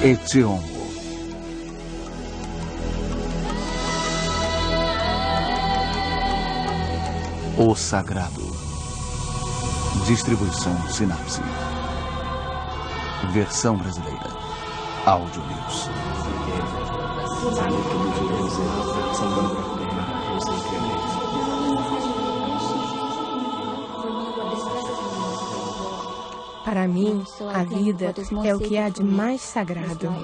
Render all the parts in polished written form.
Etiomo. O Sagrado. Distribuição Sinapse. Versão brasileira. Áudio News. Para mim, a vida é o que há de mais sagrado.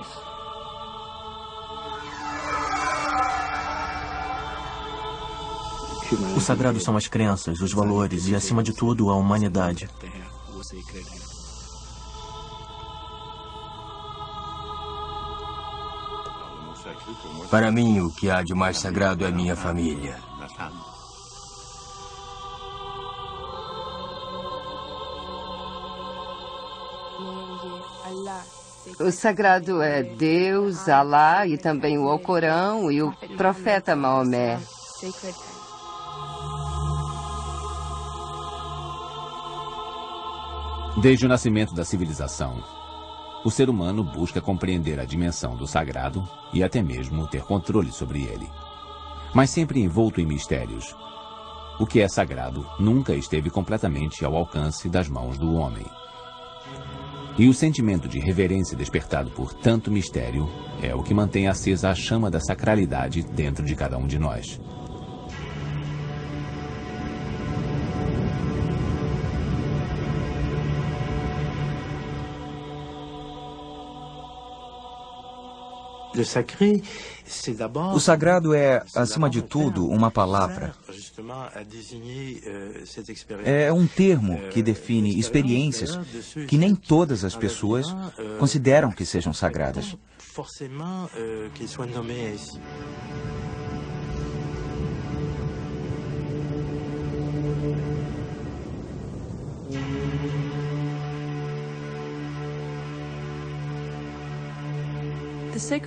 O sagrado são as crenças, os valores e, acima de tudo, a humanidade. Para mim, o que há de mais sagrado é minha família. O sagrado é Deus, Alá e também o Alcorão e o profeta Maomé. Desde o nascimento da civilização, o ser humano busca compreender a dimensão do sagrado e até mesmo ter controle sobre ele. Mas sempre envolto em mistérios. O que é sagrado nunca esteve completamente ao alcance das mãos do homem. E o sentimento de reverência despertado por tanto mistério é o que mantém acesa a chama da sacralidade dentro de cada um de nós. O sagrado é, acima de tudo, uma palavra. É um termo que define experiências que nem todas as pessoas consideram que sejam sagradas.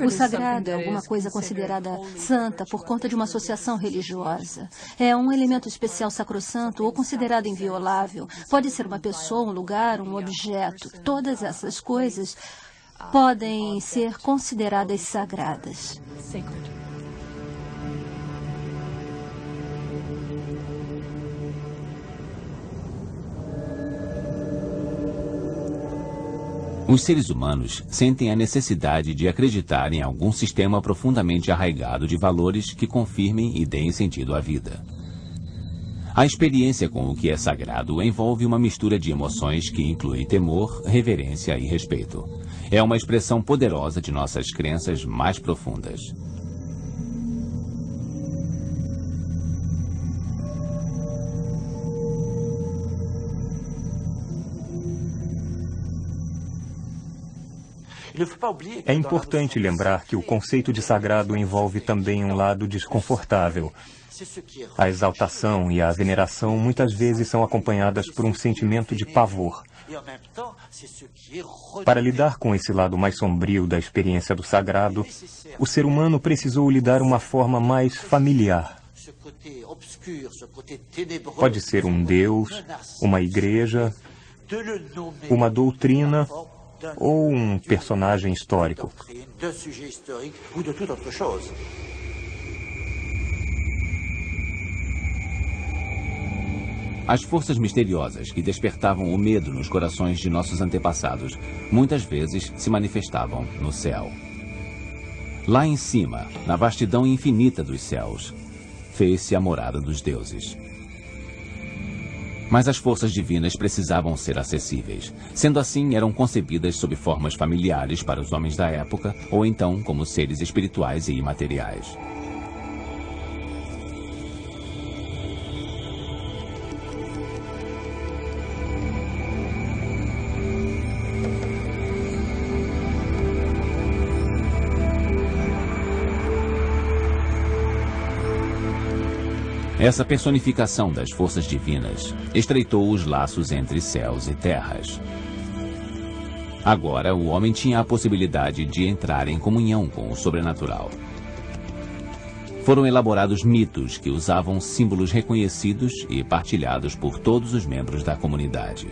O sagrado é alguma coisa considerada santa por conta de uma associação religiosa. É um elemento especial sacrossanto ou considerado inviolável. Pode ser uma pessoa, um lugar, um objeto. Todas essas coisas podem ser consideradas sagradas. Os seres humanos sentem a necessidade de acreditar em algum sistema profundamente arraigado de valores que confirmem e deem sentido à vida. A experiência com o que é sagrado envolve uma mistura de emoções que inclui temor, reverência e respeito. É uma expressão poderosa de nossas crenças mais profundas. É importante lembrar que o conceito de sagrado envolve também um lado desconfortável. A exaltação e a veneração muitas vezes são acompanhadas por um sentimento de pavor. Para lidar com esse lado mais sombrio da experiência do sagrado, o ser humano precisou lhe dar uma forma mais familiar. Pode ser um Deus, uma igreja, uma doutrina ou um personagem histórico. As forças misteriosas que despertavam o medo nos corações de nossos antepassados muitas vezes se manifestavam no céu. Lá em cima, na vastidão infinita dos céus, fez-se a morada dos deuses. Mas as forças divinas precisavam ser acessíveis. Sendo assim, eram concebidas sob formas familiares para os homens da época, ou então como seres espirituais e imateriais. Essa personificação das forças divinas estreitou os laços entre céus e terras. Agora, o homem tinha a possibilidade de entrar em comunhão com o sobrenatural. Foram elaborados mitos que usavam símbolos reconhecidos e partilhados por todos os membros da comunidade.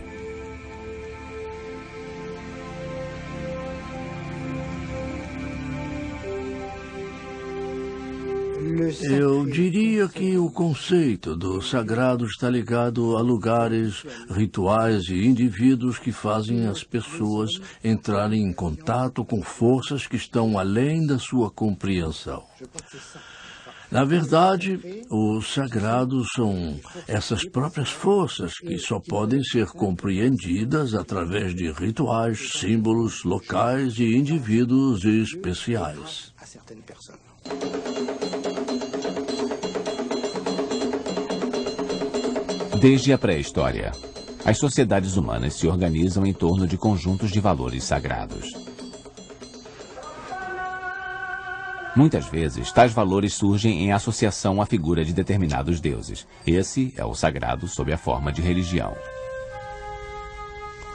Eu diria que o conceito do sagrado está ligado a lugares, rituais e indivíduos que fazem as pessoas entrarem em contato com forças que estão além da sua compreensão. Na verdade, os sagrados são essas próprias forças que só podem ser compreendidas através de rituais, símbolos locais e indivíduos especiais. Desde a pré-história, as sociedades humanas se organizam em torno de conjuntos de valores sagrados. Muitas vezes, tais valores surgem em associação à figura de determinados deuses. Esse é o sagrado sob a forma de religião.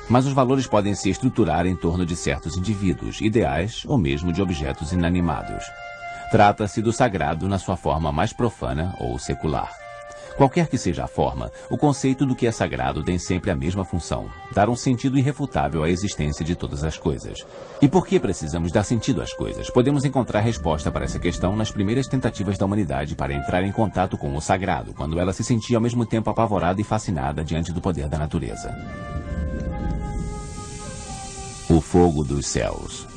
Mas os valores podem se estruturar em torno de certos indivíduos, ideais ou mesmo de objetos inanimados. Trata-se do sagrado na sua forma mais profana ou secular. Qualquer que seja a forma, o conceito do que é sagrado tem sempre a mesma função: dar um sentido irrefutável à existência de todas as coisas. E por que precisamos dar sentido às coisas? Podemos encontrar resposta para essa questão nas primeiras tentativas da humanidade para entrar em contato com o sagrado, quando ela se sentia ao mesmo tempo apavorada e fascinada diante do poder da natureza. O fogo dos céus.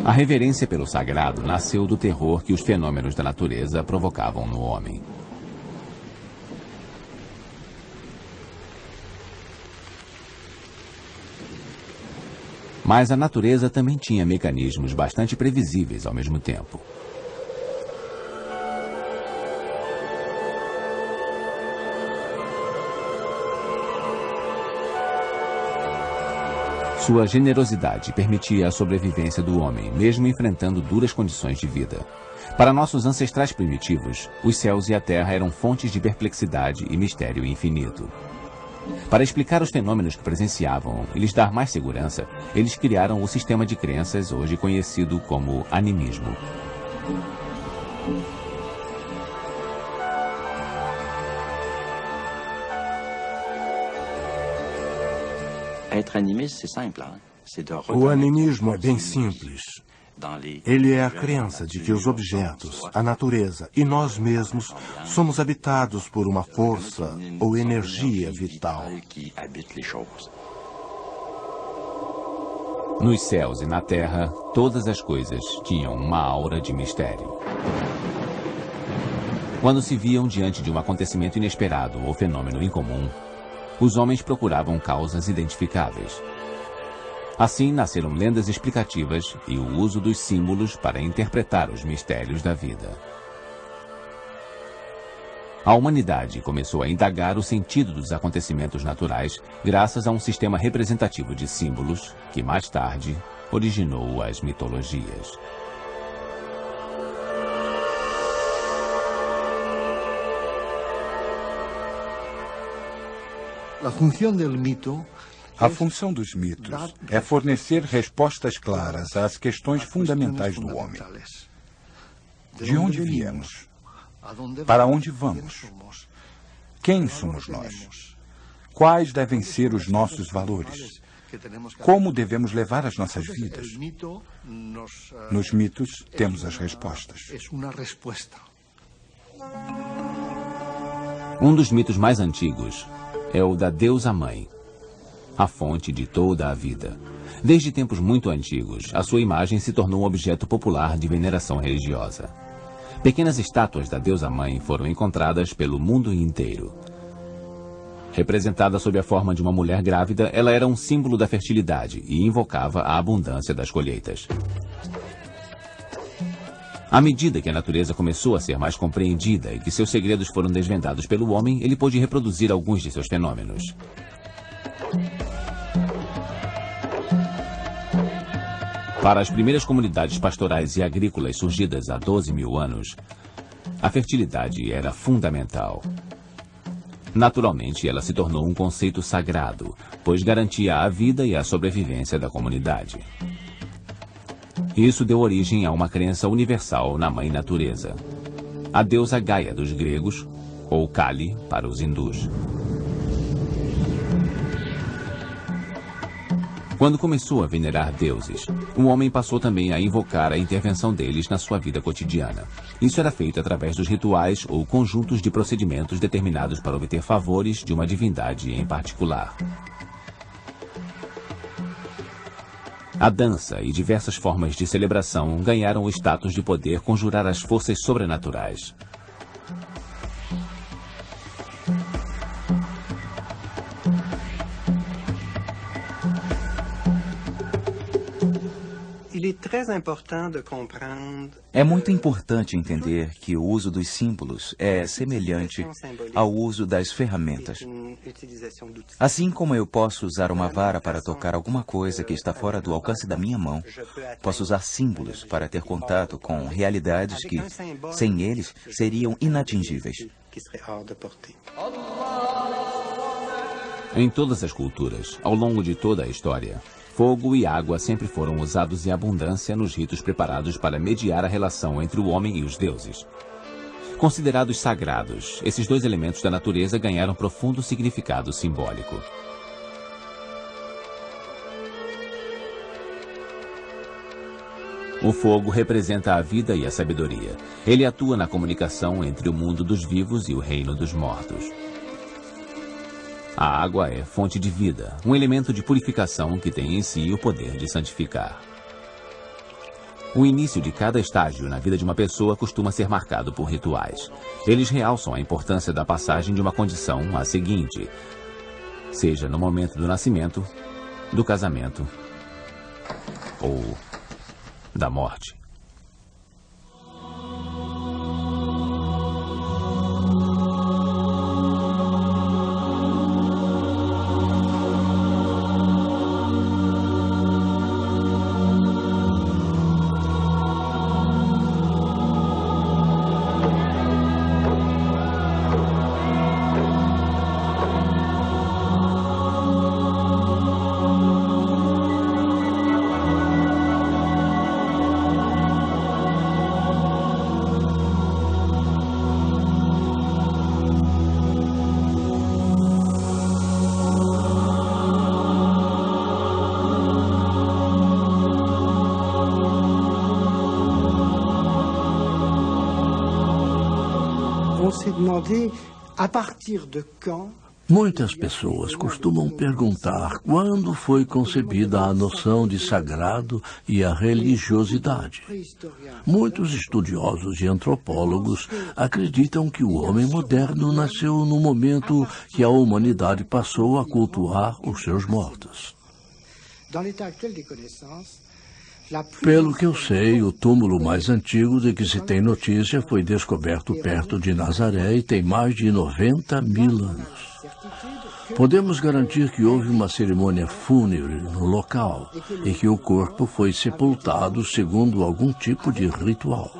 A reverência pelo sagrado nasceu do terror que os fenômenos da natureza provocavam no homem. Mas a natureza também tinha mecanismos bastante previsíveis ao mesmo tempo. Sua generosidade permitia a sobrevivência do homem, mesmo enfrentando duras condições de vida. Para nossos ancestrais primitivos, os céus e a terra eram fontes de perplexidade e mistério infinito. Para explicar os fenômenos que presenciavam e lhes dar mais segurança, eles criaram o sistema de crenças hoje conhecido como animismo. O animismo é bem simples. Ele é a crença de que os objetos, a natureza e nós mesmos somos habitados por uma força ou energia vital. Nos céus e na terra, todas as coisas tinham uma aura de mistério. Quando se viam diante de um acontecimento inesperado ou fenômeno incomum, os homens procuravam causas identificáveis. Assim nasceram lendas explicativas e o uso dos símbolos para interpretar os mistérios da vida. A humanidade começou a indagar o sentido dos acontecimentos naturais graças a um sistema representativo de símbolos que, mais tarde, originou as mitologias. A função dos mitos é fornecer respostas claras às questões fundamentais do homem. De onde viemos? Para onde vamos? Quem somos nós? Quais devem ser os nossos valores? Como devemos levar as nossas vidas? Nos mitos temos as respostas. Um dos mitos mais antigos é o da deusa mãe, a fonte de toda a vida. Desde tempos muito antigos, a sua imagem se tornou um objeto popular de veneração religiosa. Pequenas estátuas da deusa mãe foram encontradas pelo mundo inteiro. Representada sob a forma de uma mulher grávida, ela era um símbolo da fertilidade e invocava a abundância das colheitas. À medida que a natureza começou a ser mais compreendida e que seus segredos foram desvendados pelo homem, ele pôde reproduzir alguns de seus fenômenos. Para as primeiras comunidades pastorais e agrícolas surgidas há 12 mil anos, a fertilidade era fundamental. Naturalmente, ela se tornou um conceito sagrado, pois garantia a vida e a sobrevivência da comunidade. Isso deu origem a uma crença universal na Mãe Natureza, a deusa Gaia dos gregos, ou Kali para os hindus. Quando começou a venerar deuses, o homem passou também a invocar a intervenção deles na sua vida cotidiana. Isso era feito através dos rituais ou conjuntos de procedimentos determinados para obter favores de uma divindade em particular. A dança e diversas formas de celebração ganharam o status de poder conjurar as forças sobrenaturais. É muito importante entender que o uso dos símbolos é semelhante ao uso das ferramentas. Assim como eu posso usar uma vara para tocar alguma coisa que está fora do alcance da minha mão, posso usar símbolos para ter contato com realidades que, sem eles, seriam inatingíveis. Em todas as culturas, ao longo de toda a história, fogo e água sempre foram usados em abundância nos ritos preparados para mediar a relação entre o homem e os deuses. Considerados sagrados, esses dois elementos da natureza ganharam profundo significado simbólico. O fogo representa a vida e a sabedoria. Ele atua na comunicação entre o mundo dos vivos e o reino dos mortos. A água é fonte de vida, um elemento de purificação que tem em si o poder de santificar. O início de cada estágio na vida de uma pessoa costuma ser marcado por rituais. Eles realçam a importância da passagem de uma condição à seguinte, seja no momento do nascimento, do casamento ou da morte. Muitas pessoas costumam perguntar quando foi concebida a noção de sagrado e a religiosidade. Muitos estudiosos e antropólogos acreditam que o homem moderno nasceu no momento que a humanidade passou a cultuar os seus mortos. Pelo que eu sei, o túmulo mais antigo de que se tem notícia foi descoberto perto de Nazaré e tem mais de 90 mil anos. Podemos garantir que houve uma cerimônia fúnebre no local e que o corpo foi sepultado segundo algum tipo de ritual.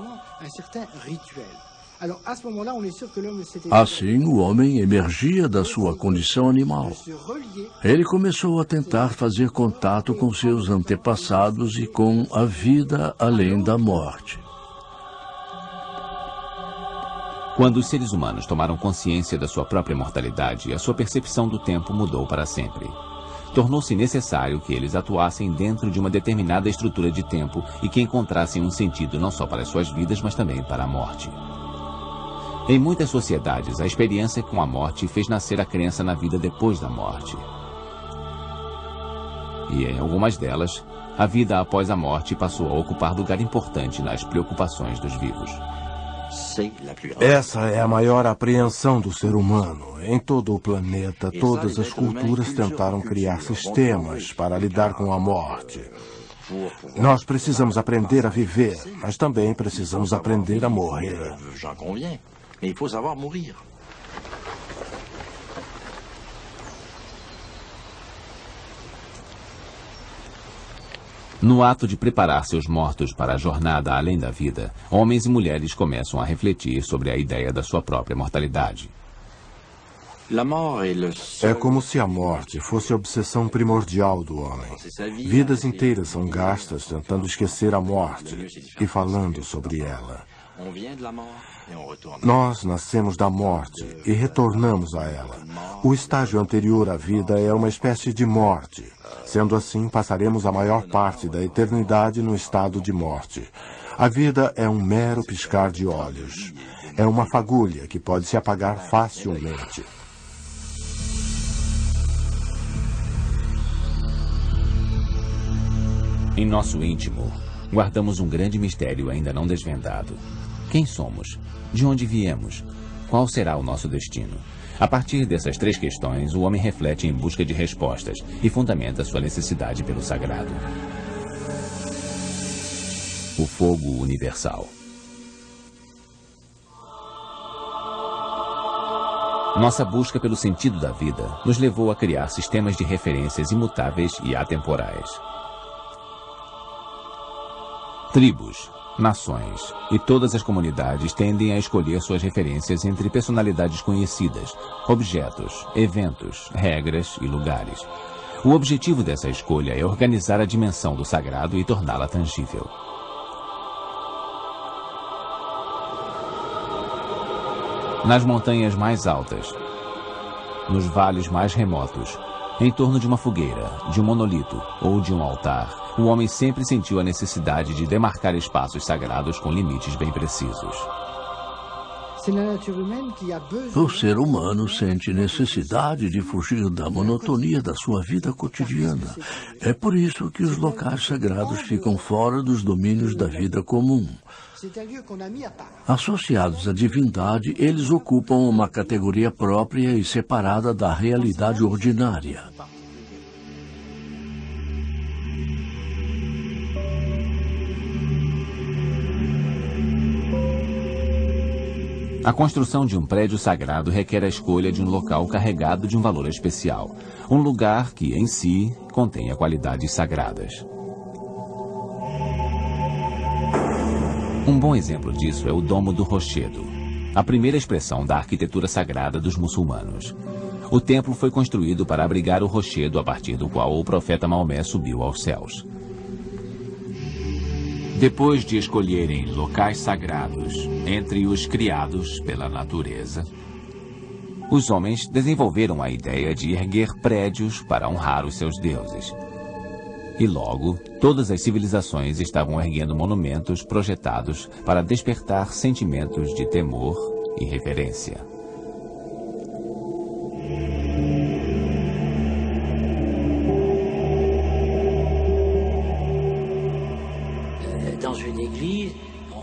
Assim, o homem emergia da sua condição animal. Ele começou a tentar fazer contato com seus antepassados e com a vida além da morte. Quando os seres humanos tomaram consciência da sua própria mortalidade, a sua percepção do tempo mudou para sempre. Tornou-se necessário que eles atuassem dentro de uma determinada estrutura de tempo e que encontrassem um sentido não só para as suas vidas, mas também para a morte. Em muitas sociedades, a experiência com a morte fez nascer a crença na vida depois da morte. E em algumas delas, a vida após a morte passou a ocupar lugar importante nas preocupações dos vivos. Essa é a maior apreensão do ser humano. Em todo o planeta, todas as culturas tentaram criar sistemas para lidar com a morte. Nós precisamos aprender a viver, mas também precisamos aprender a morrer. No ato de preparar seus mortos para a jornada além da vida, homens e mulheres começam a refletir sobre a ideia da sua própria mortalidade. É como se a morte fosse a obsessão primordial do homem. Vidas inteiras são gastas tentando esquecer a morte e falando sobre ela. Nós nascemos da morte e retornamos a ela. O estágio anterior à vida é uma espécie de morte. Sendo assim, passaremos a maior parte da eternidade no estado de morte. A vida é um mero piscar de olhos. É uma fagulha que pode se apagar facilmente. Em nosso íntimo, guardamos um grande mistério ainda não desvendado. Quem somos? De onde viemos? Qual será o nosso destino? A partir dessas 3 questões, o homem reflete em busca de respostas e fundamenta sua necessidade pelo sagrado. O fogo universal. Nossa busca pelo sentido da vida nos levou a criar sistemas de referências imutáveis e atemporais. Tribos, nações e todas as comunidades tendem a escolher suas referências entre personalidades conhecidas, objetos, eventos, regras e lugares. O objetivo dessa escolha é organizar a dimensão do sagrado e torná-la tangível. Nas montanhas mais altas, nos vales mais remotos, em torno de uma fogueira, de um monolito ou de um altar, o homem sempre sentiu a necessidade de demarcar espaços sagrados com limites bem precisos. O ser humano sente necessidade de fugir da monotonia da sua vida cotidiana. É por isso que os locais sagrados ficam fora dos domínios da vida comum. Associados à divindade, eles ocupam uma categoria própria e separada da realidade ordinária. A construção de um prédio sagrado requer a escolha de um local carregado de um valor especial. Um lugar que, em si, contenha qualidades sagradas. Um bom exemplo disso é o Domo do Rochedo, a primeira expressão da arquitetura sagrada dos muçulmanos. O templo foi construído para abrigar o rochedo a partir do qual o profeta Maomé subiu aos céus. Depois de escolherem locais sagrados entre os criados pela natureza, os homens desenvolveram a ideia de erguer prédios para honrar os seus deuses. E logo, todas as civilizações estavam erguendo monumentos projetados para despertar sentimentos de temor e reverência.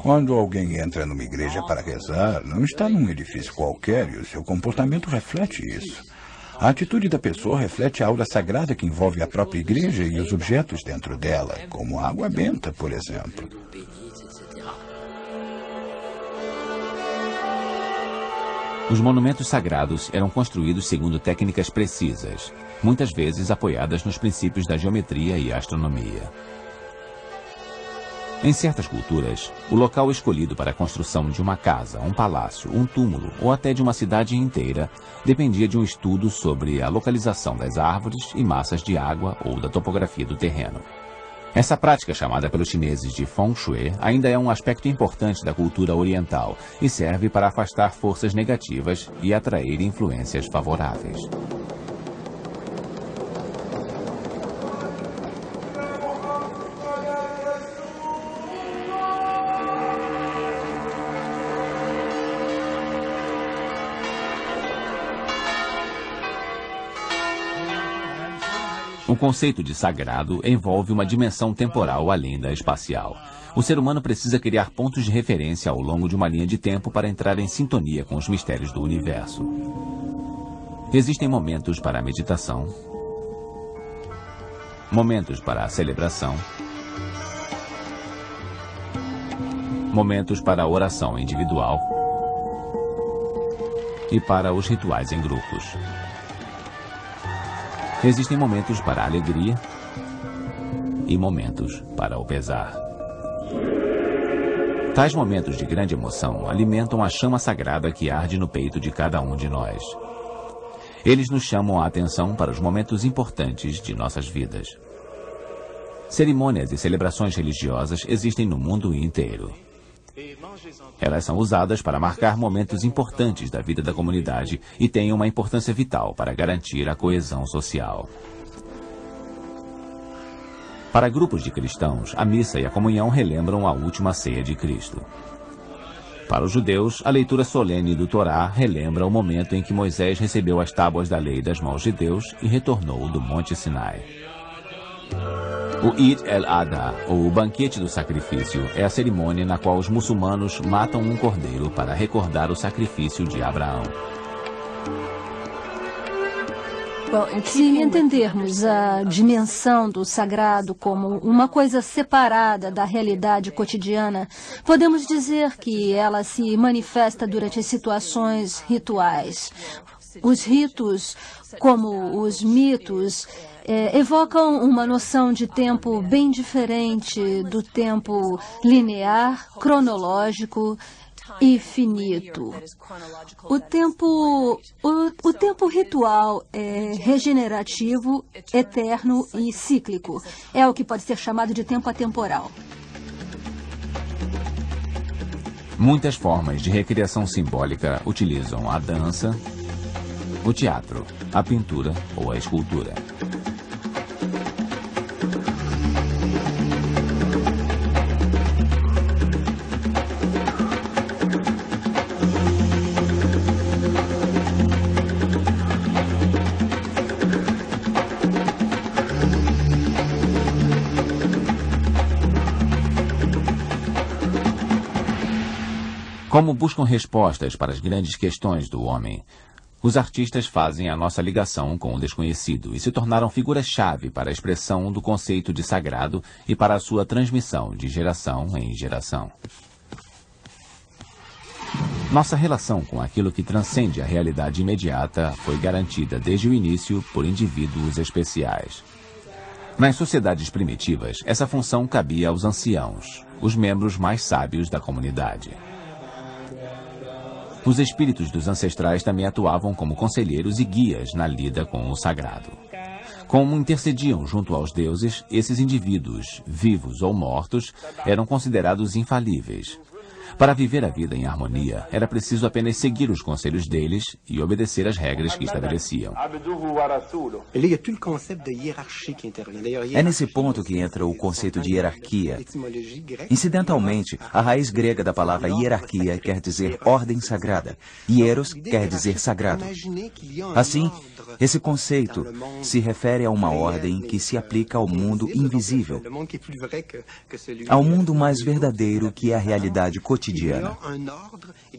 Quando alguém entra numa igreja para rezar, não está num edifício qualquer e o seu comportamento reflete isso. A atitude da pessoa reflete a aura sagrada que envolve a própria igreja e os objetos dentro dela, como a água benta, por exemplo. Os monumentos sagrados eram construídos segundo técnicas precisas, muitas vezes apoiadas nos princípios da geometria e astronomia. Em certas culturas, o local escolhido para a construção de uma casa, um palácio, um túmulo ou até de uma cidade inteira dependia de um estudo sobre a localização das árvores e massas de água ou da topografia do terreno. Essa prática, chamada pelos chineses de Feng Shui, ainda é um aspecto importante da cultura oriental e serve para afastar forças negativas e atrair influências favoráveis. O conceito de sagrado envolve uma dimensão temporal além da espacial. O ser humano precisa criar pontos de referência ao longo de uma linha de tempo para entrar em sintonia com os mistérios do universo. Existem momentos para a meditação, momentos para a celebração, momentos para a oração individual e para os rituais em grupos. Existem momentos para a alegria e momentos para o pesar. Tais momentos de grande emoção alimentam a chama sagrada que arde no peito de cada um de nós. Eles nos chamam a atenção para os momentos importantes de nossas vidas. Cerimônias e celebrações religiosas existem no mundo inteiro. Elas são usadas para marcar momentos importantes da vida da comunidade e têm uma importância vital para garantir a coesão social. Para grupos de cristãos, a missa e a comunhão relembram a última ceia de Cristo. Para os judeus, a leitura solene do Torá relembra o momento em que Moisés recebeu as tábuas da lei das mãos de Deus e retornou do Monte Sinai. O Eid el-Adha, ou o banquete do sacrifício, é a cerimônia na qual os muçulmanos matam um cordeiro para recordar o sacrifício de Abraão. Se entendermos a dimensão do sagrado como uma coisa separada da realidade cotidiana, podemos dizer que ela se manifesta durante as situações rituais. Os ritos, como os mitos, evocam uma noção de tempo bem diferente do tempo linear, cronológico e finito. O tempo ritual é regenerativo, eterno e cíclico. É o que pode ser chamado de tempo atemporal. Muitas formas de recriação simbólica utilizam a dança, o teatro, a pintura ou a escultura. Como buscam respostas para as grandes questões do homem, os artistas fazem a nossa ligação com o desconhecido e se tornaram figuras-chave para a expressão do conceito de sagrado e para a sua transmissão de geração em geração. Nossa relação com aquilo que transcende a realidade imediata foi garantida desde o início por indivíduos especiais. Nas sociedades primitivas, essa função cabia aos anciãos, os membros mais sábios da comunidade. Os espíritos dos ancestrais também atuavam como conselheiros e guias na lida com o sagrado. Como intercediam junto aos deuses, esses indivíduos, vivos ou mortos, eram considerados infalíveis. Para viver a vida em harmonia, era preciso apenas seguir os conselhos deles e obedecer às regras que estabeleciam. É nesse ponto que entra o conceito de hierarquia. Incidentalmente, a raiz grega da palavra hierarquia quer dizer ordem sagrada. Hieros quer dizer sagrado. Assim, esse conceito se refere a uma ordem que se aplica ao mundo invisível, ao mundo mais verdadeiro que é a realidade cotidiana.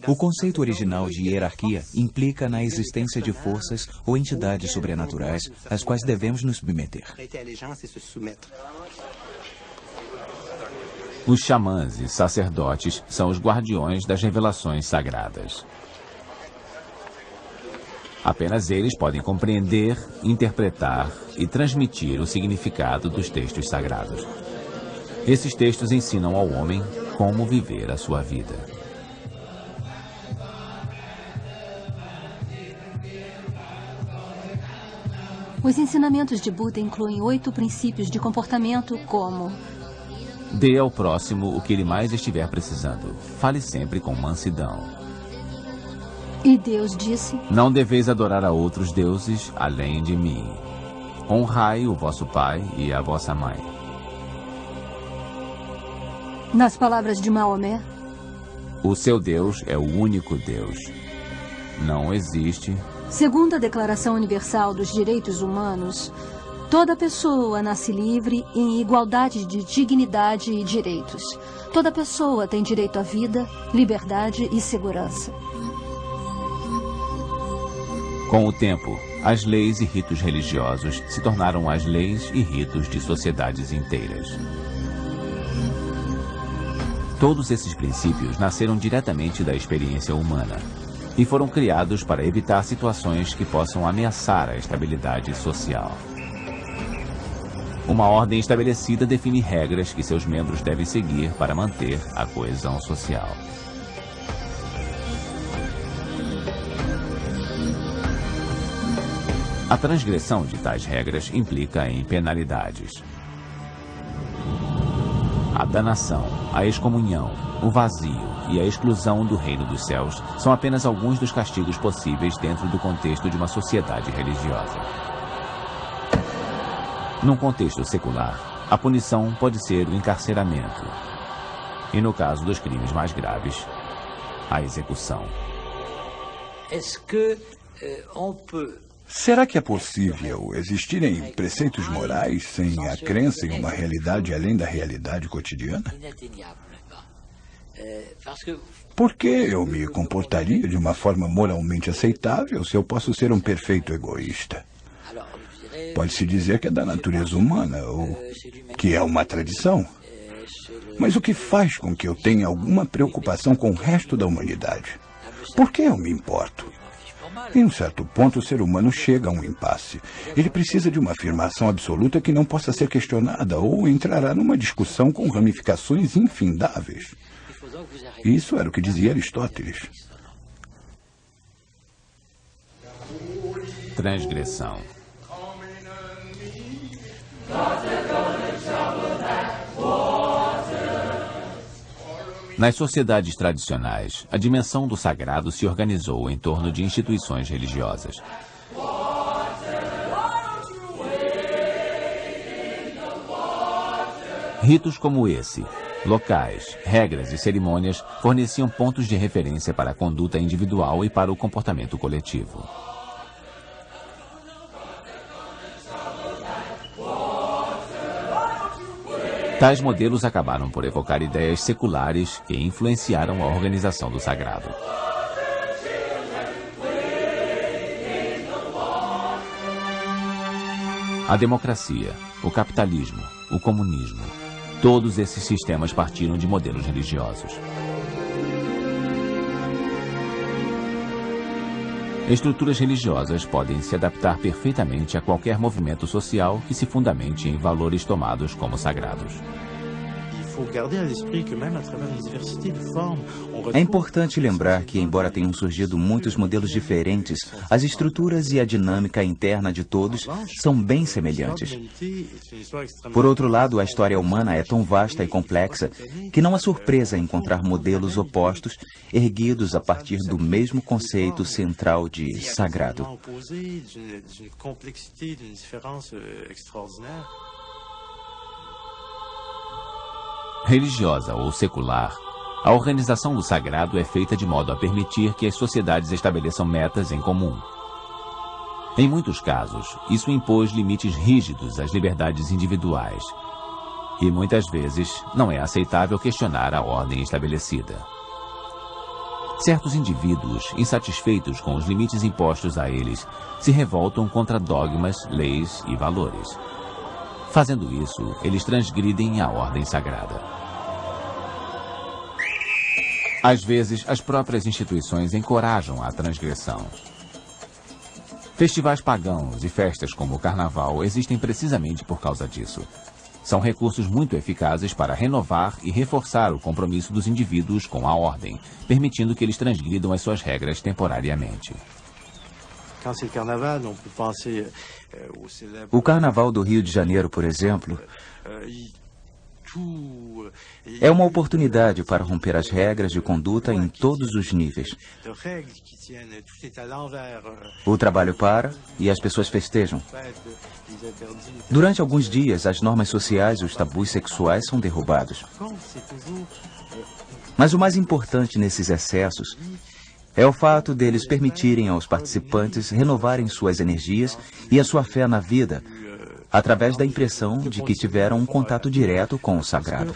O conceito original de hierarquia implica na existência de forças ou entidades sobrenaturais às quais devemos nos submeter. Os xamãs e sacerdotes são os guardiões das revelações sagradas. Apenas eles podem compreender, interpretar e transmitir o significado dos textos sagrados. Esses textos ensinam ao homem como viver a sua vida. Os ensinamentos de Buda incluem 8 princípios de comportamento, como: dê ao próximo o que ele mais estiver precisando. Fale sempre com mansidão. E Deus disse: não deveis adorar a outros deuses além de mim. Honrai o vosso pai e a vossa mãe. Nas palavras de Maomé: o seu Deus é o único Deus. Não existe. Segundo a Declaração Universal dos Direitos Humanos, toda pessoa nasce livre em igualdade de dignidade e direitos. Toda pessoa tem direito à vida, liberdade e segurança. Com o tempo, as leis e ritos religiosos se tornaram as leis e ritos de sociedades inteiras. Todos esses princípios nasceram diretamente da experiência humana e foram criados para evitar situações que possam ameaçar a estabilidade social. Uma ordem estabelecida define regras que seus membros devem seguir para manter a coesão social. A transgressão de tais regras implica em penalidades. A danação, a excomunhão, o vazio e a exclusão do reino dos céus são apenas alguns dos castigos possíveis dentro do contexto de uma sociedade religiosa. Num contexto secular, a punição pode ser o encarceramento. E no caso dos crimes mais graves, a execução. Será que é possível existirem preceitos morais sem a crença em uma realidade além da realidade cotidiana? Por que eu me comportaria de uma forma moralmente aceitável se eu posso ser um perfeito egoísta? Pode-se dizer que é da natureza humana, ou que é uma tradição. Mas o que faz com que eu tenha alguma preocupação com o resto da humanidade? Por que eu me importo? Em um certo ponto, o ser humano chega a um impasse. Ele precisa de uma afirmação absoluta que não possa ser questionada ou entrará numa discussão com ramificações infindáveis. Isso era o que dizia Aristóteles. Transgressão. Nas sociedades tradicionais, a dimensão do sagrado se organizou em torno de instituições religiosas. Ritos como esse, locais, regras e cerimônias forneciam pontos de referência para a conduta individual e para o comportamento coletivo. Tais modelos acabaram por evocar ideias seculares que influenciaram a organização do sagrado. A democracia, o capitalismo, o comunismo, todos esses sistemas partiram de modelos religiosos. Estruturas religiosas podem se adaptar perfeitamente a qualquer movimento social que se fundamente em valores tomados como sagrados. É importante lembrar que, embora tenham surgido muitos modelos diferentes, as estruturas e a dinâmica interna de todos são bem semelhantes. Por outro lado, a história humana é tão vasta e complexa que não há surpresa em encontrar modelos opostos erguidos a partir do mesmo conceito central de sagrado. Religiosa ou secular, a organização do sagrado é feita de modo a permitir que as sociedades estabeleçam metas em comum. Em muitos casos, isso impôs limites rígidos às liberdades individuais. E muitas vezes, não é aceitável questionar a ordem estabelecida. Certos indivíduos, insatisfeitos com os limites impostos a eles, se revoltam contra dogmas, leis e valores. Fazendo isso, eles transgridem a ordem sagrada. Às vezes, as próprias instituições encorajam a transgressão. Festivais pagãos e festas como o Carnaval existem precisamente por causa disso. São recursos muito eficazes para renovar e reforçar o compromisso dos indivíduos com a ordem, permitindo que eles transgridam as suas regras temporariamente. O Carnaval do Rio de Janeiro, por exemplo, é uma oportunidade para romper as regras de conduta em todos os níveis. O trabalho para e as pessoas festejam. Durante alguns dias, as normas sociais e os tabus sexuais são derrubados. Mas o mais importante nesses excessos é o fato deles permitirem aos participantes renovarem suas energias e a sua fé na vida, através da impressão de que tiveram um contato direto com o sagrado.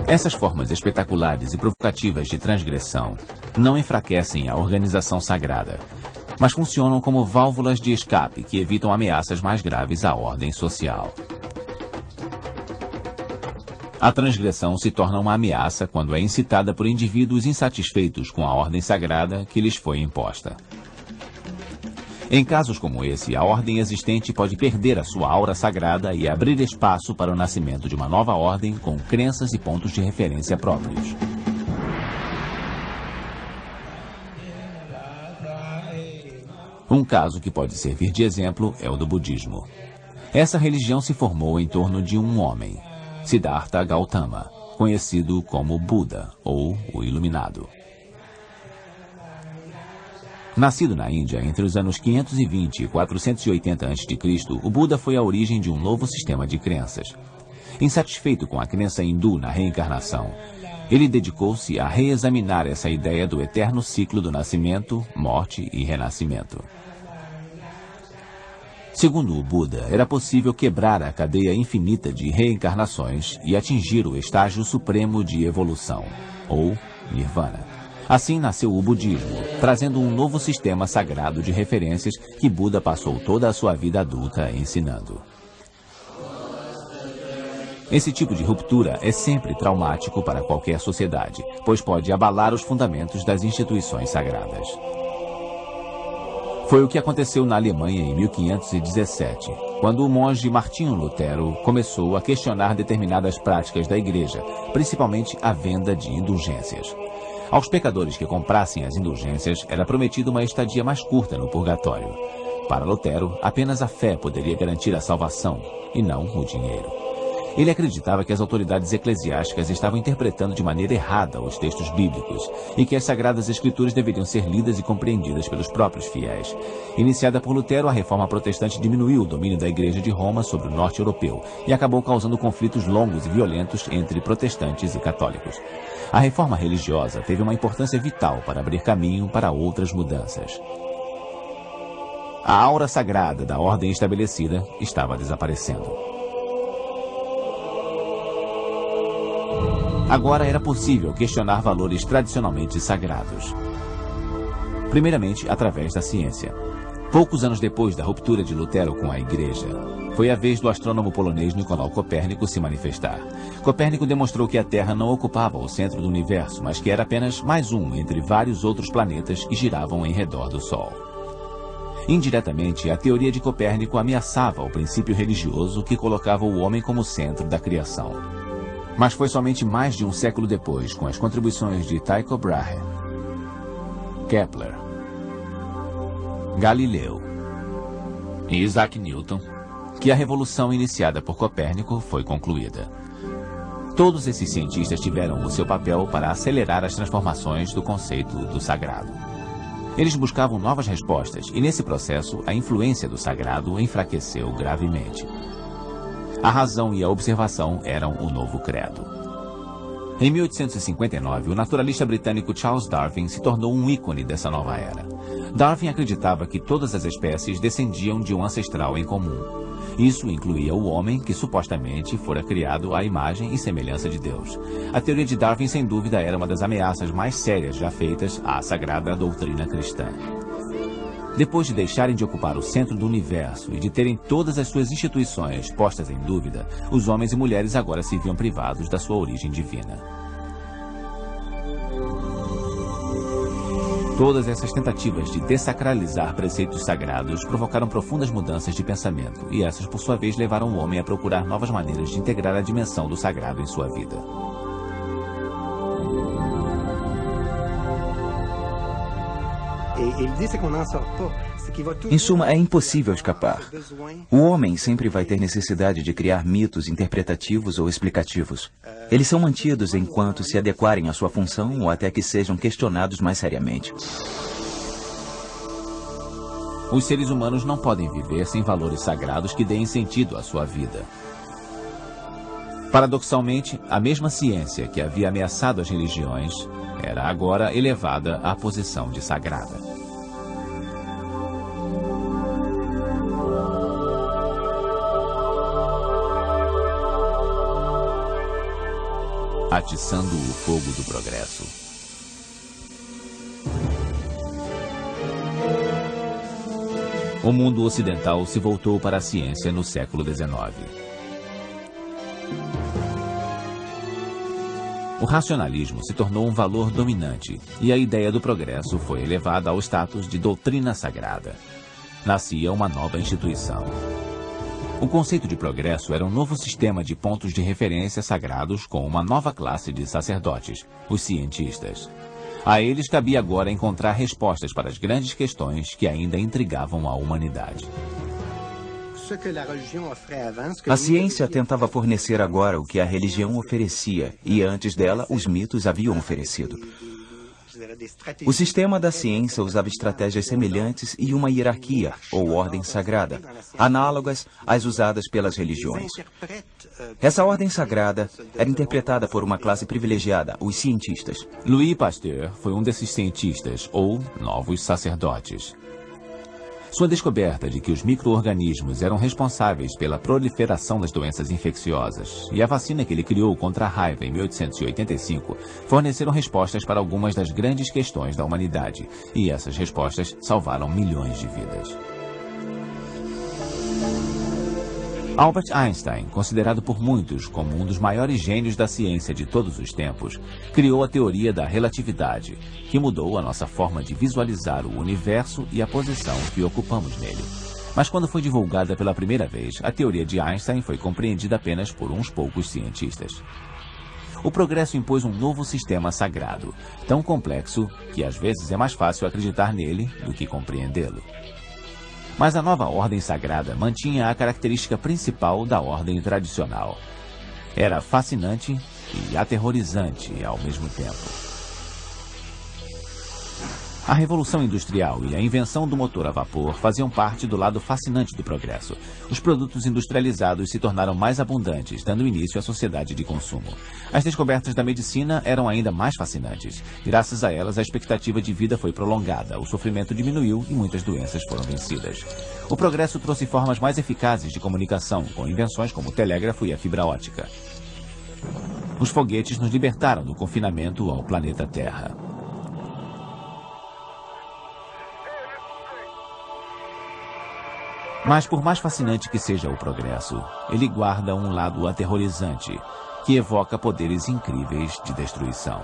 Essas formas espetaculares e provocativas de transgressão não enfraquecem a organização sagrada, mas funcionam como válvulas de escape que evitam ameaças mais graves à ordem social. A transgressão se torna uma ameaça quando é incitada por indivíduos insatisfeitos com a ordem sagrada que lhes foi imposta. Em casos como esse, a ordem existente pode perder a sua aura sagrada e abrir espaço para o nascimento de uma nova ordem com crenças e pontos de referência próprios. Um caso que pode servir de exemplo é o do budismo. Essa religião se formou em torno de um homem, Siddhartha Gautama, conhecido como Buda, ou o Iluminado. Nascido na Índia entre os anos 520 e 480 a.C., o Buda foi a origem de um novo sistema de crenças. Insatisfeito com a crença hindu na reencarnação, ele dedicou-se a reexaminar essa ideia do eterno ciclo do nascimento, morte e renascimento. Segundo o Buda, era possível quebrar a cadeia infinita de reencarnações e atingir o estágio supremo de evolução, ou Nirvana. Assim nasceu o budismo, trazendo um novo sistema sagrado de referências que Buda passou toda a sua vida adulta ensinando. Esse tipo de ruptura é sempre traumático para qualquer sociedade, pois pode abalar os fundamentos das instituições sagradas. Foi o que aconteceu na Alemanha em 1517, quando o monge Martinho Lutero começou a questionar determinadas práticas da igreja, principalmente a venda de indulgências. Aos pecadores que comprassem as indulgências era prometida uma estadia mais curta no purgatório. Para Lutero, apenas a fé poderia garantir a salvação, e não o dinheiro. Ele acreditava que as autoridades eclesiásticas estavam interpretando de maneira errada os textos bíblicos e que as Sagradas Escrituras deveriam ser lidas e compreendidas pelos próprios fiéis. Iniciada por Lutero, a reforma protestante diminuiu o domínio da Igreja de Roma sobre o norte europeu e acabou causando conflitos longos e violentos entre protestantes e católicos. A reforma religiosa teve uma importância vital para abrir caminho para outras mudanças. A aura sagrada da ordem estabelecida estava desaparecendo. Agora era possível questionar valores tradicionalmente sagrados. Primeiramente, através da ciência. Poucos anos depois da ruptura de Lutero com a Igreja, foi a vez do astrônomo polonês Nicolau Copérnico se manifestar. Copérnico demonstrou que a Terra não ocupava o centro do universo, mas que era apenas mais um entre vários outros planetas que giravam em redor do Sol. Indiretamente, a teoria de Copérnico ameaçava o princípio religioso que colocava o homem como centro da criação. Mas foi somente mais de um século depois, com as contribuições de Tycho Brahe, Kepler, Galileu e Isaac Newton, que a revolução iniciada por Copérnico foi concluída. Todos esses cientistas tiveram o seu papel para acelerar as transformações do conceito do sagrado. Eles buscavam novas respostas e, nesse processo, a influência do sagrado enfraqueceu gravemente. A razão e a observação eram o novo credo. Em 1859, o naturalista britânico Charles Darwin se tornou um ícone dessa nova era. Darwin acreditava que todas as espécies descendiam de um ancestral em comum. Isso incluía o homem, que supostamente fora criado à imagem e semelhança de Deus. A teoria de Darwin, sem dúvida, era uma das ameaças mais sérias já feitas à sagrada doutrina cristã. Depois de deixarem de ocupar o centro do universo e de terem todas as suas instituições postas em dúvida, os homens e mulheres agora se viam privados da sua origem divina. Todas essas tentativas de dessacralizar preceitos sagrados provocaram profundas mudanças de pensamento, e essas, por sua vez, levaram o homem a procurar novas maneiras de integrar a dimensão do sagrado em sua vida. Em suma, é impossível escapar. O homem sempre vai ter necessidade de criar mitos interpretativos ou explicativos. Eles são mantidos enquanto se adequarem à sua função ou até que sejam questionados mais seriamente. Os seres humanos não podem viver sem valores sagrados que deem sentido à sua vida. Paradoxalmente, a mesma ciência que havia ameaçado as religiões era agora elevada à posição de sagrada. Atiçando o fogo do progresso. O mundo ocidental se voltou para a ciência no século XIX. O racionalismo se tornou um valor dominante e a ideia do progresso foi elevada ao status de doutrina sagrada. Nascia uma nova instituição. O conceito de progresso era um novo sistema de pontos de referência sagrados com uma nova classe de sacerdotes, os cientistas. A eles cabia agora encontrar respostas para as grandes questões que ainda intrigavam a humanidade. A ciência tentava fornecer agora o que a religião oferecia, e antes dela, os mitos haviam oferecido. O sistema da ciência usava estratégias semelhantes e uma hierarquia, ou ordem sagrada, análogas às usadas pelas religiões. Essa ordem sagrada era interpretada por uma classe privilegiada, os cientistas. Louis Pasteur foi um desses cientistas, ou novos sacerdotes. Sua descoberta de que os micro-organismos eram responsáveis pela proliferação das doenças infecciosas e a vacina que ele criou contra a raiva em 1885 forneceram respostas para algumas das grandes questões da humanidade, e essas respostas salvaram milhões de vidas. Albert Einstein, considerado por muitos como um dos maiores gênios da ciência de todos os tempos, criou a teoria da relatividade, que mudou a nossa forma de visualizar o universo e a posição que ocupamos nele. Mas quando foi divulgada pela primeira vez, a teoria de Einstein foi compreendida apenas por uns poucos cientistas. O progresso impôs um novo sistema sagrado, tão complexo que às vezes é mais fácil acreditar nele do que compreendê-lo. Mas a nova ordem sagrada mantinha a característica principal da ordem tradicional. Era fascinante e aterrorizante ao mesmo tempo. A Revolução Industrial e a invenção do motor a vapor faziam parte do lado fascinante do progresso. Os produtos industrializados se tornaram mais abundantes, dando início à sociedade de consumo. As descobertas da medicina eram ainda mais fascinantes. Graças a elas, a expectativa de vida foi prolongada, o sofrimento diminuiu e muitas doenças foram vencidas. O progresso trouxe formas mais eficazes de comunicação, com invenções como o telégrafo e a fibra óptica. Os foguetes nos libertaram do confinamento ao planeta Terra. Mas por mais fascinante que seja o progresso, ele guarda um lado aterrorizante, que evoca poderes incríveis de destruição.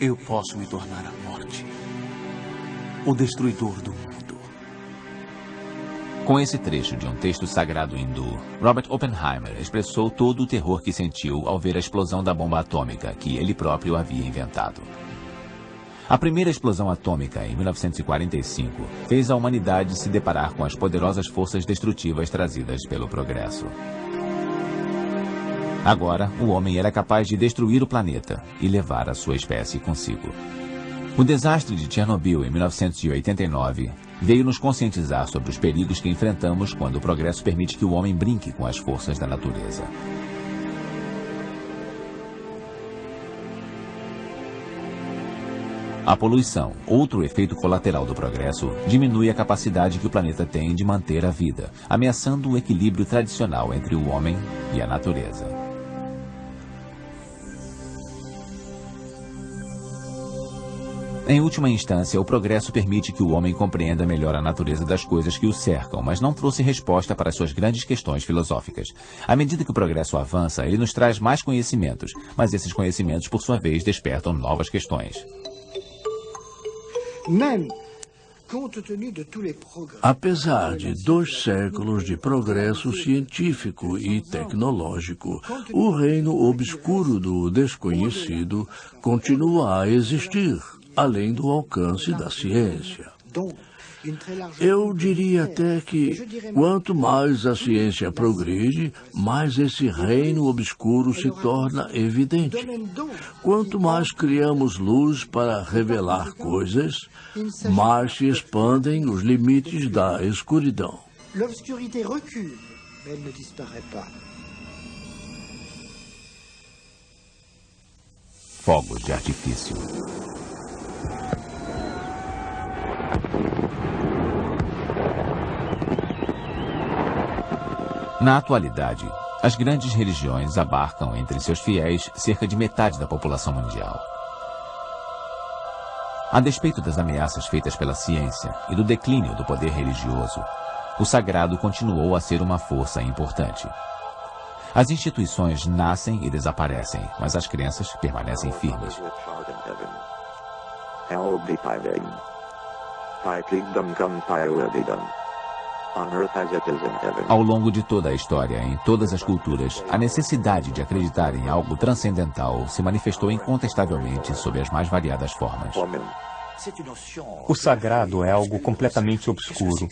Eu posso me tornar a morte, o destruidor do mundo. Com esse trecho de um texto sagrado hindu, Robert Oppenheimer expressou todo o terror que sentiu ao ver a explosão da bomba atômica que ele próprio havia inventado. A primeira explosão atômica, em 1945, fez a humanidade se deparar com as poderosas forças destrutivas trazidas pelo progresso. Agora, o homem era capaz de destruir o planeta e levar a sua espécie consigo. O desastre de Chernobyl, em 1989, veio nos conscientizar sobre os perigos que enfrentamos quando o progresso permite que o homem brinque com as forças da natureza. A poluição, outro efeito colateral do progresso, diminui a capacidade que o planeta tem de manter a vida, ameaçando o equilíbrio tradicional entre o homem e a natureza. Em última instância, o progresso permite que o homem compreenda melhor a natureza das coisas que o cercam, mas não trouxe resposta para as suas grandes questões filosóficas. À medida que o progresso avança, ele nos traz mais conhecimentos, mas esses conhecimentos, por sua vez, despertam novas questões. Apesar de 2 séculos de progresso científico e tecnológico, o reino obscuro do desconhecido continua a existir, além do alcance da ciência. Eu diria até que, quanto mais a ciência progride, mais esse reino obscuro se torna evidente. Quanto mais criamos luz para revelar coisas, mais se expandem os limites da escuridão. Fogos de artifício. Na atualidade, as grandes religiões abarcam entre seus fiéis cerca de metade da população mundial. A despeito das ameaças feitas pela ciência e do declínio do poder religioso, o sagrado continuou a ser uma força importante. As instituições nascem e desaparecem, mas as crenças permanecem firmes. Ao longo de toda a história, em todas as culturas, a necessidade de acreditar em algo transcendental se manifestou incontestavelmente sob as mais variadas formas. O sagrado é algo completamente obscuro.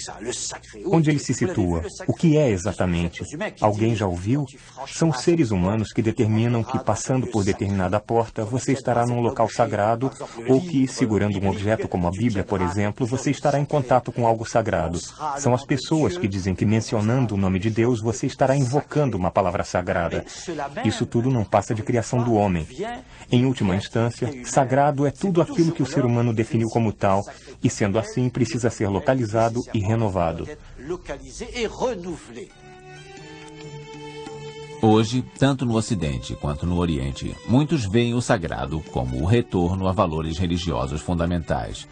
Onde ele se situa? O que é exatamente? Alguém já ouviu? São seres humanos que determinam que, passando por determinada porta, você estará num local sagrado, ou que, segurando um objeto como a Bíblia, por exemplo, você estará em contato com algo sagrado. São as pessoas que dizem que, mencionando o nome de Deus, você estará invocando uma palavra sagrada. Isso tudo não passa de criação do homem. Em última instância, sagrado é tudo aquilo que o ser humano definiu como tal, e sendo assim, precisa ser localizado e renovado. Hoje, tanto no Ocidente quanto no Oriente, muitos veem o sagrado como o retorno a valores religiosos fundamentais.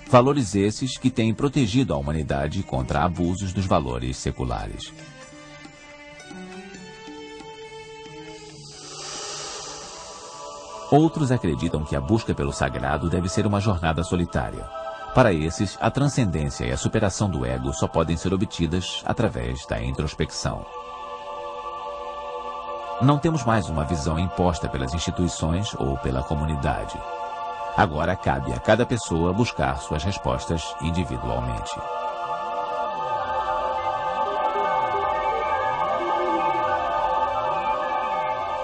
Valores esses que têm protegido a humanidade contra abusos dos valores seculares. Outros acreditam que a busca pelo sagrado deve ser uma jornada solitária. Para esses, a transcendência e a superação do ego só podem ser obtidas através da introspecção. Não temos mais uma visão imposta pelas instituições ou pela comunidade. Agora cabe a cada pessoa buscar suas respostas individualmente.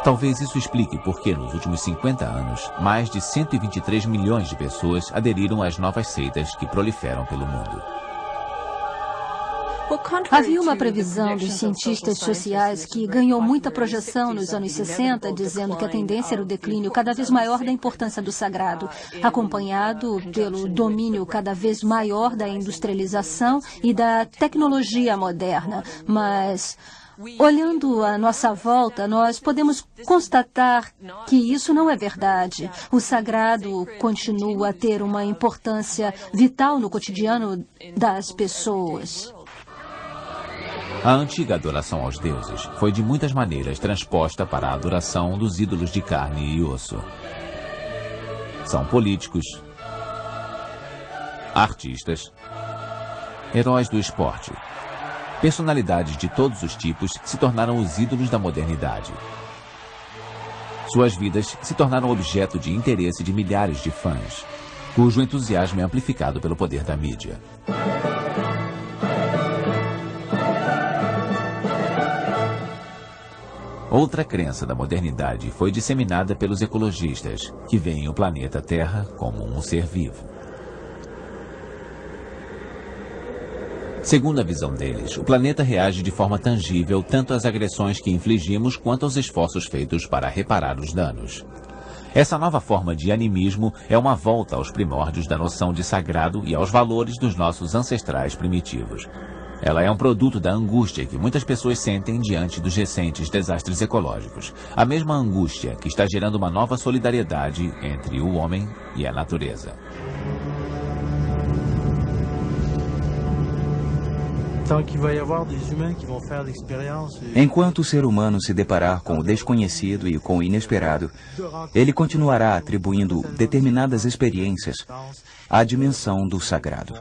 Talvez isso explique por que, nos últimos 50 anos, mais de 123 milhões de pessoas aderiram às novas seitas que proliferam pelo mundo. Havia uma previsão dos cientistas sociais que ganhou muita projeção nos anos 60, dizendo que a tendência era o declínio cada vez maior da importância do sagrado, acompanhado pelo domínio cada vez maior da industrialização e da tecnologia moderna. Mas, olhando à nossa volta, nós podemos constatar que isso não é verdade. O sagrado continua a ter uma importância vital no cotidiano das pessoas. A antiga adoração aos deuses foi de muitas maneiras transposta para a adoração dos ídolos de carne e osso. São políticos, artistas, heróis do esporte. Personalidades de todos os tipos se tornaram os ídolos da modernidade. Suas vidas se tornaram objeto de interesse de milhares de fãs, cujo entusiasmo é amplificado pelo poder da mídia. Outra crença da modernidade foi disseminada pelos ecologistas, que veem o planeta Terra como um ser vivo. Segundo a visão deles, o planeta reage de forma tangível tanto às agressões que infligimos quanto aos esforços feitos para reparar os danos. Essa nova forma de animismo é uma volta aos primórdios da noção de sagrado e aos valores dos nossos ancestrais primitivos. Ela é um produto da angústia que muitas pessoas sentem diante dos recentes desastres ecológicos. A mesma angústia que está gerando uma nova solidariedade entre o homem e a natureza. Enquanto o ser humano se deparar com o desconhecido e com o inesperado, ele continuará atribuindo determinadas experiências à dimensão do sagrado.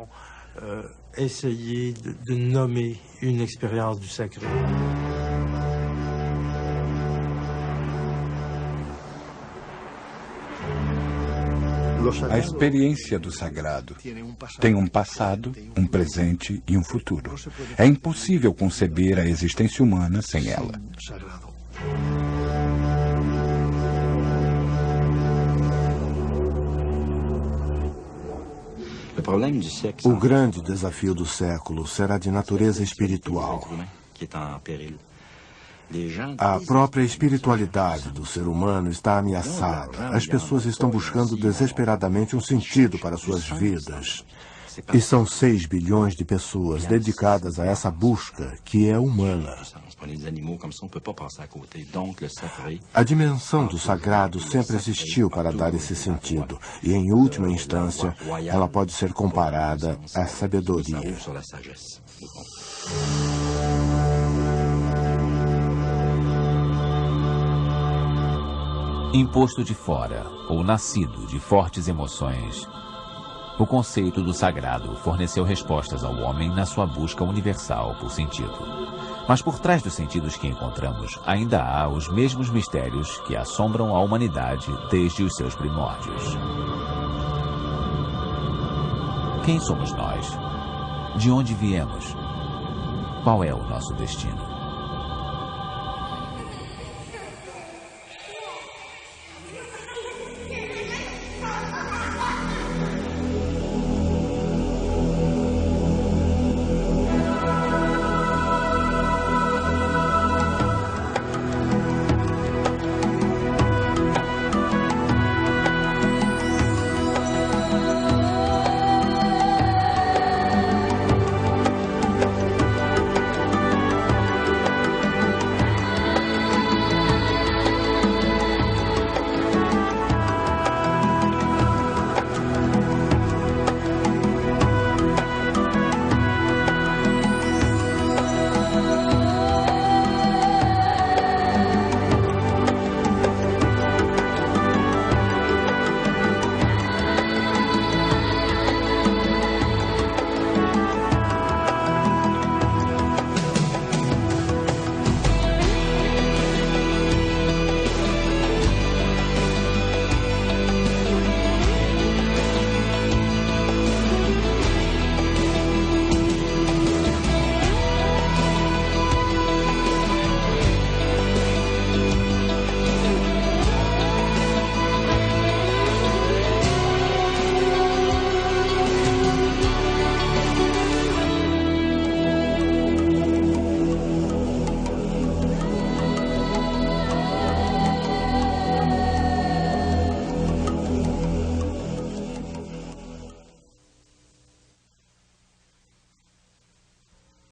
Essayer de nommer une expérience du sacré. A experiência do sagrado tem um passado, um presente e um futuro. É impossível conceber a existência humana sem ela. O grande desafio do século será de natureza espiritual. A própria espiritualidade do ser humano está ameaçada. As pessoas estão buscando desesperadamente um sentido para suas vidas. E são 6 bilhões de pessoas dedicadas a essa busca que é humana. A dimensão do sagrado sempre existiu para dar esse sentido. E, em última instância, ela pode ser comparada à sabedoria. Imposto de fora, ou nascido de fortes emoções, o conceito do sagrado forneceu respostas ao homem na sua busca universal por sentido. Mas por trás dos sentidos que encontramos, ainda há os mesmos mistérios que assombram a humanidade desde os seus primórdios. Quem somos nós? De onde viemos? Qual é o nosso destino?